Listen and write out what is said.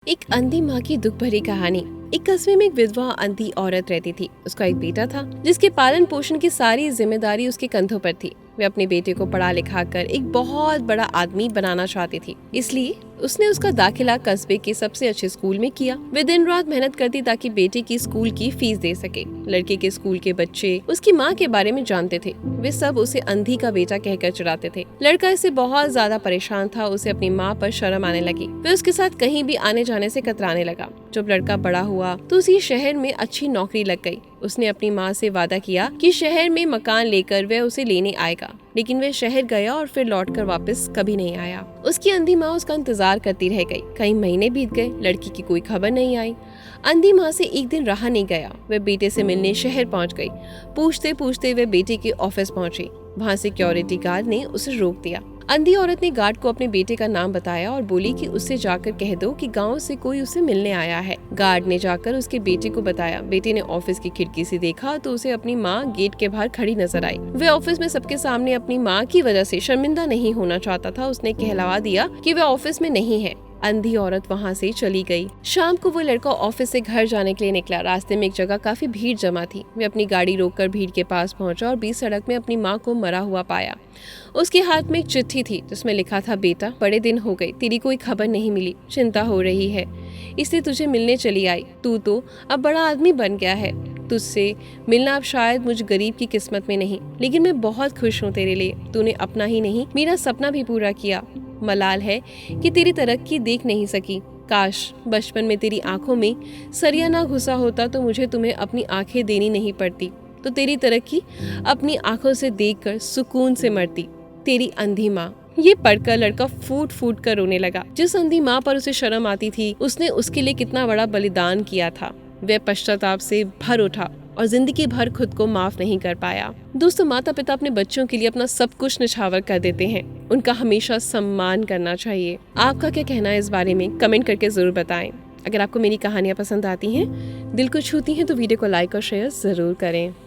एक अंधी माँ की दुख भरी कहानी। एक कस्बे में एक विधवा अंधी औरत रहती थी। उसका एक बेटा था जिसके पालन पोषण की सारी जिम्मेदारी उसके कंधों पर थी। वे अपने बेटे को पढ़ा लिखा कर एक बहुत बड़ा आदमी बनाना चाहती थी, इसलिए उसने उसका दाखिला कस्बे के सबसे अच्छे स्कूल में किया। वे दिन रात मेहनत करती ताकि बेटे की स्कूल की फीस दे सके। लड़के के स्कूल के बच्चे उसकी माँ के बारे में जानते थे। वे सब उसे अंधी का बेटा कहकर चिढ़ाते थे। लड़का इससे बहुत ज्यादा परेशान था। उसे अपनी माँ पर शर्म आने लगी। वे उसके साथ कहीं भी आने जाने से कतराने लगा। जब लड़का बड़ा हुआ तो उसी शहर में अच्छी नौकरी लग गई। उसने अपनी माँ से वादा किया कि शहर में मकान लेकर वह उसे लेने आएगा, लेकिन वह शहर गया और फिर लौटकर वापस कभी नहीं आया। उसकी अंधी माँ उसका इंतजार करती रह गई। कई महीने बीत गए, लड़की की कोई खबर नहीं आई। अंधी माँ से एक दिन रहा नहीं गया। वह बेटे से मिलने शहर पहुँच गई। पूछते पूछते वह बेटे के ऑफिस पहुँची। वहाँ सिक्योरिटी गार्ड ने उसे रोक दिया। अंधी औरत ने गार्ड को अपने बेटे का नाम बताया और बोली कि उससे जाकर कह दो कि गांव से कोई उसे मिलने आया है। गार्ड ने जाकर उसके बेटे को बताया। बेटे ने ऑफिस की खिड़की से देखा तो उसे अपनी माँ गेट के बाहर खड़ी नजर आई। वह ऑफिस में सबके सामने अपनी माँ की वजह से शर्मिंदा नहीं होना चाहता था। उसने कहलवा दिया कि वह ऑफिस में नहीं है। अंधी औरत वहाँ से चली गई। शाम को वो लड़का ऑफिस से घर जाने के लिए निकला। रास्ते में एक जगह काफी भीड़ जमा थी। वे अपनी गाड़ी रोककर भीड़ के पास पहुंचा और बीच सड़क में अपनी माँ को मरा हुआ पाया। उसके हाथ में एक चिट्ठी थी जिसमें लिखा था, बेटा बड़े दिन हो गए, तेरी कोई खबर नहीं मिली, चिंता हो रही है, इसलिए तुझे मिलने चली आई। तू तो अब बड़ा आदमी बन गया है। तुझसे मिलना अब शायद मुझ गरीब की किस्मत में नहीं, लेकिन मैं बहुत खुश हूँ तेरे लिए। तूने अपना ही नहीं मेरा सपना भी पूरा किया। मलाल है कि तेरी तरक्की देख नहीं सकी। काश बचपन में तेरी आंखों में सरिया ना घुसा होता तो मुझे तुम्हें अपनी आंखें देनी नहीं पड़ती, तो तेरी तरक्की अपनी आंखों से देखकर सुकून से मरती। तेरी अंधी माँ। ये पढ़कर लड़का फूट फूट कर रोने लगा। जिस अंधी माँ पर उसे शर्म आती थी, उसने उसके लिए कितना बड़ा बलिदान किया था। वह पश्चाताप से भर उठा और जिंदगी भर खुद को माफ नहीं कर पाया। दोस्तों, माता पिता अपने बच्चों के लिए अपना सब कुछ निछावर कर देते हैं। उनका हमेशा सम्मान करना चाहिए। आपका क्या कहना है इस बारे में? कमेंट करके जरूर बताएं। अगर आपको मेरी कहानियाँ पसंद आती हैं, दिल को छूती हैं, तो वीडियो को लाइक और शेयर जरूर करें।